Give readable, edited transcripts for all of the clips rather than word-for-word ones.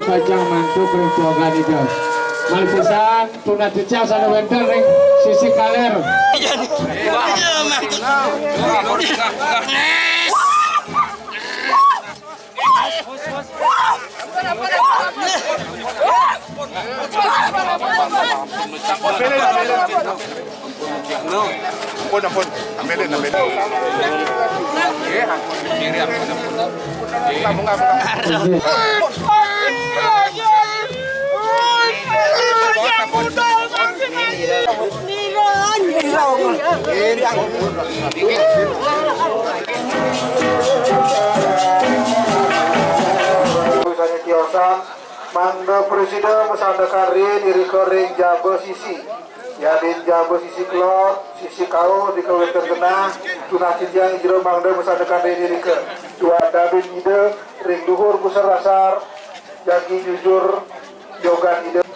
pajang mantu kerutuan itu malpisan tuna cicak sana wender ring sisi kaler Ampun, ambilin. Kiosan Mangga Presiden mesandakan diri kering jago sisi Yadin jago sisi kelot sisi kau di kawin terkena tunah cijang jero Mangga mesandakan diri ke dua David ide ring duhur pusar rasar jaki jujur jogan ide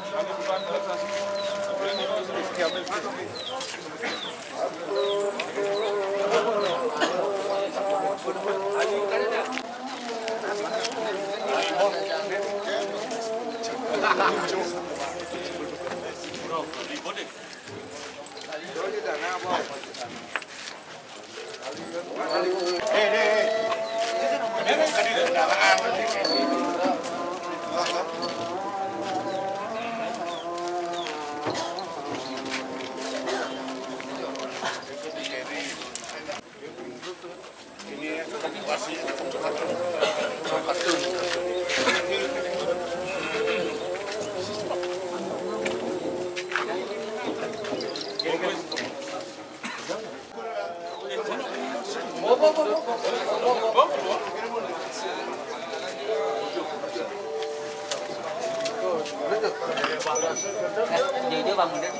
Jujur bang, udah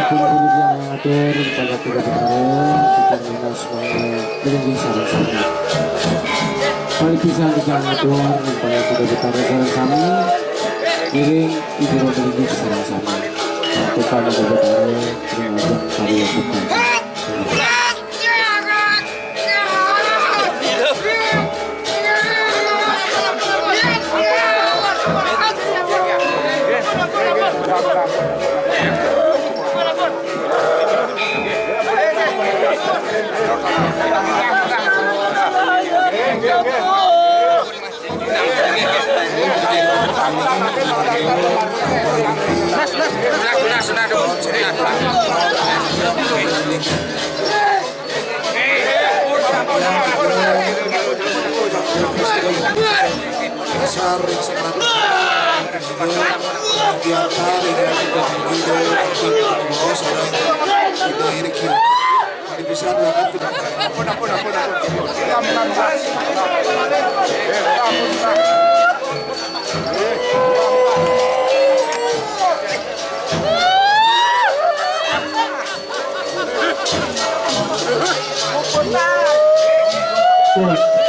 Kulit yang mengatur pada kuda bertarung kita mengenal semuanya berhenti sarang-sarang. Balik pisang kita mengatur pada kuda bertarung sarang-sarang. Giring ibu berhenti sarang-sarang. Tekan kuda bertarung mengajak tali yang bukan.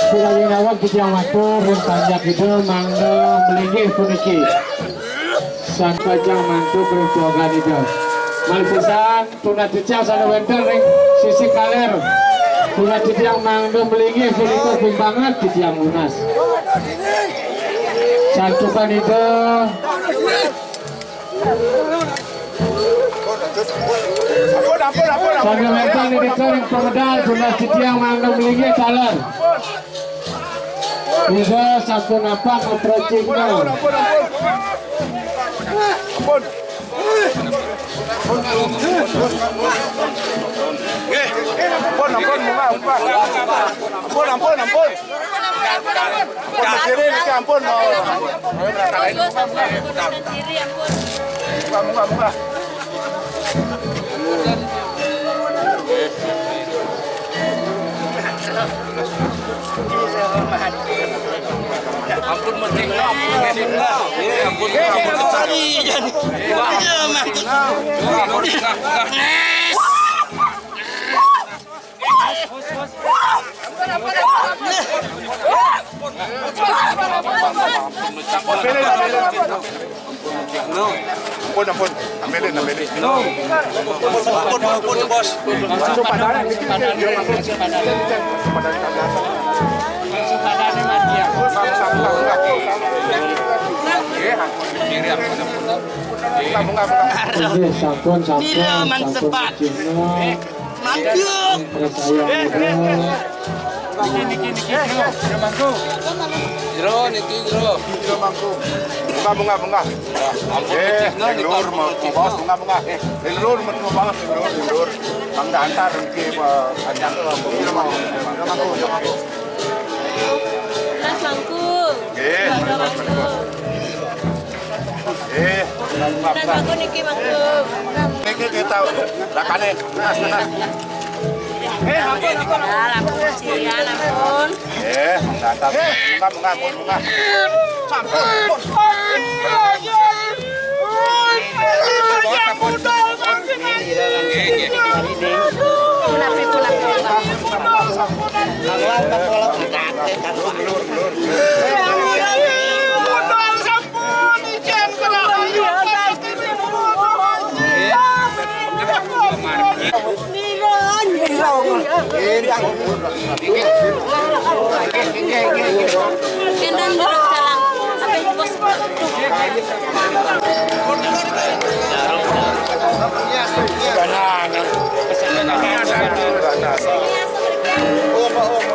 Sila Winawag kita matur yang panjang itu mangga melinggih puniki sang pajang mantu kerutuagan itu malpisan tunat cicau sana wenter ring sisi kaler tunat cicau mangga melinggih puniki bimbangan cicau lunas santukan itu sana wenter ini kering pemedal tunat cicau mangga melinggih kaler bisa satu napak approaching now. Ampun menteri ampun sorry jadi Ampun, ambilin. Ampun bos. Langsung padanan. Sampun. Bunga. Lur mau bos bunga. Lur mau banget lur. Bang antar ke anjang mau. Mas mangku. Mas mangku niki mangku. Niki kita lakane. Nas. Ampun sirian ampun. Mantap. Bunga. Sampun. Kendang dorong jalan. Apa bos?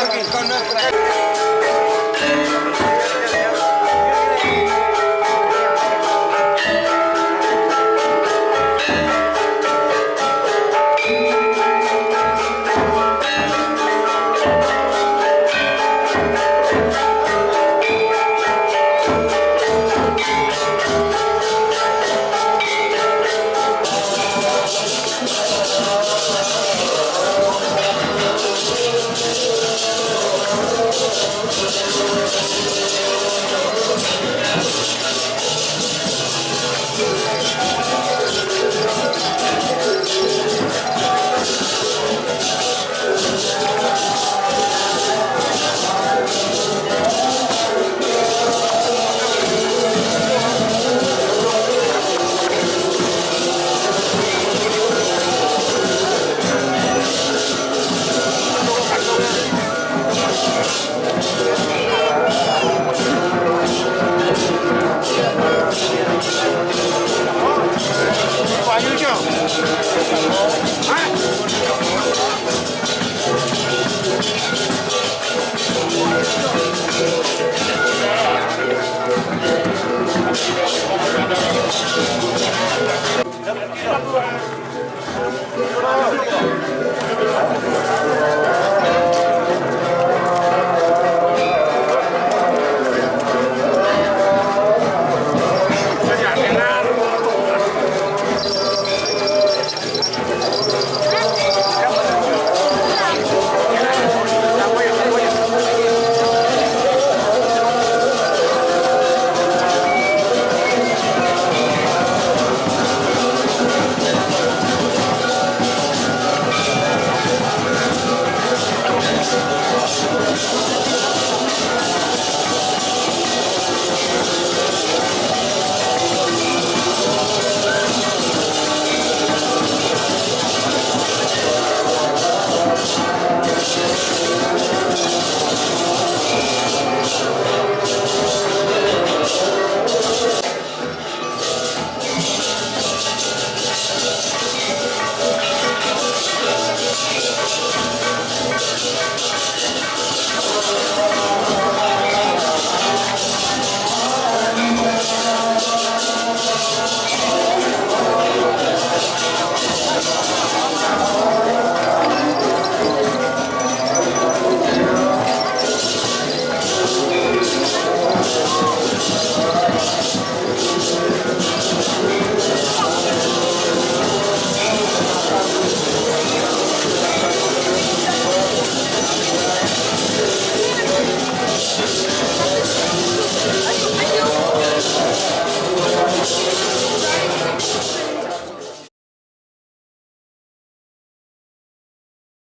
Margi.